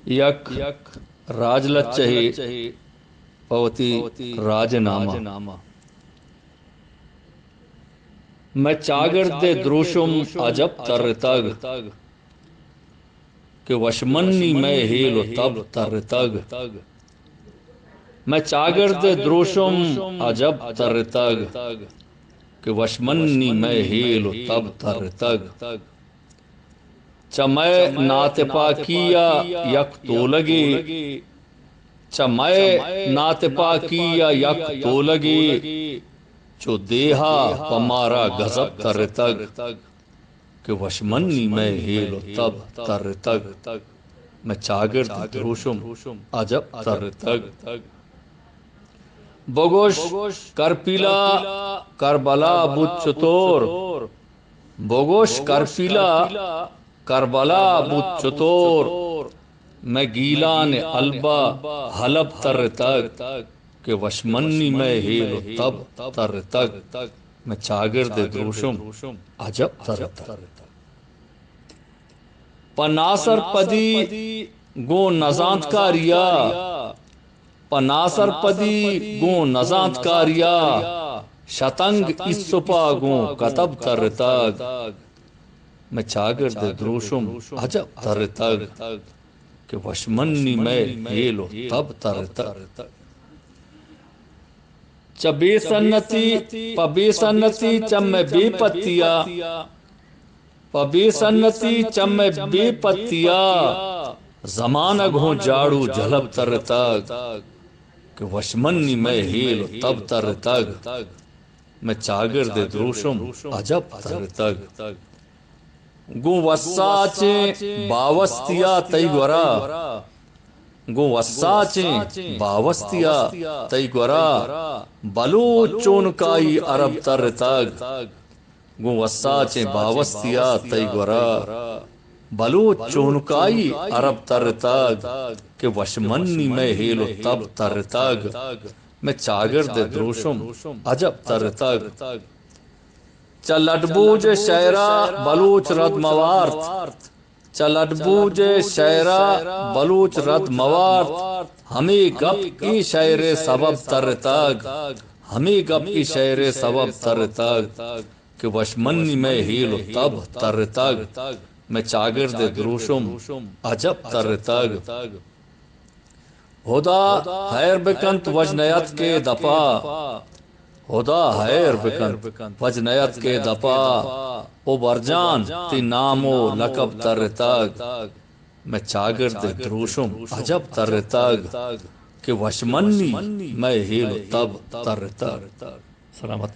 यक राजलच्चहि पवती राजनामा। मैं चागिर्दे द्रोशुम अजब तरतग कि वशमन्नी मैं हेलो तब तरतग। मैं चागिर्दे द्रोशुम अजब तरतग कि वशमन्नी मैं हेलो तब तरतग। चमय नातिपा किया यक तोलगे, चमय नातिपा किया यक तोलगे, जो देहा पमारा गजब तरतग कि वशमन्नी मैं हेलो तब तरतग। मैं चागिर्द द्रोशुम अजब तरतग। बगोश करपिला करबला बुत चतोर, बगोश करपिला करबला बुत चतोर। मैं गीलान अलबा हलब तरतग कि वशमन्नी मैं हेलो तब तरतग। मैं चागिर्द द्रोशुम अजब तरतग। पनासर पदी गो नजांत कारिया, पनासर पदी गो नजांत कारिया, शतंग इस्सुपा गो कतब तरतग। मैं चागिर्द द्रोशुम अजब तरतग कि वशमन्नी मैं हेलो तब तरतग। च बेसन्नति पबेसन्नति चम मैं बेपत्तिया, पबेसन्नति चम मैं बेपत्तिया, जमानग हो जाड़ू झलब तरतग कि वशमन्नी मैं हेलो तब तरतग। मैं चागिर्द द्रोशुम अजब तरतग। गो वस्साचे बावस्तिया तई गोरा, गो वस्साचे बावस्तिया तई गोरा, बलूचोन काई अरब तरतग। गो वस्साचे बावस्तिया तई गोरा, बलूचोनकाई अरब तरतग कि वशमन्नी मैं हेलो तब तरतग। मैं चागिर्द द्रोशुम अजब तरतग। चलटबूज शैरा बलूच रद मवार्थ, चलटबूज शैरा बलूच रद मवार्थ, हमें गप की शैर सबब तरतग, हमें गप की शैर सबब तरतग कि वशमन्नी मैं हेलो तब तरतग। मैं चागिर्द द्रोशुम अजब तरतग। हुदा हैर बिकंत वजनयत के दपा, हुदा हैर बिकंत वजनयत के दपा, ओ बरजान ती नामो लकब तरतग। मैं चागिर्द द्रोशुम अजब तरतग कि वशमन्नी मैं हेलो तब तरतग। सलामत।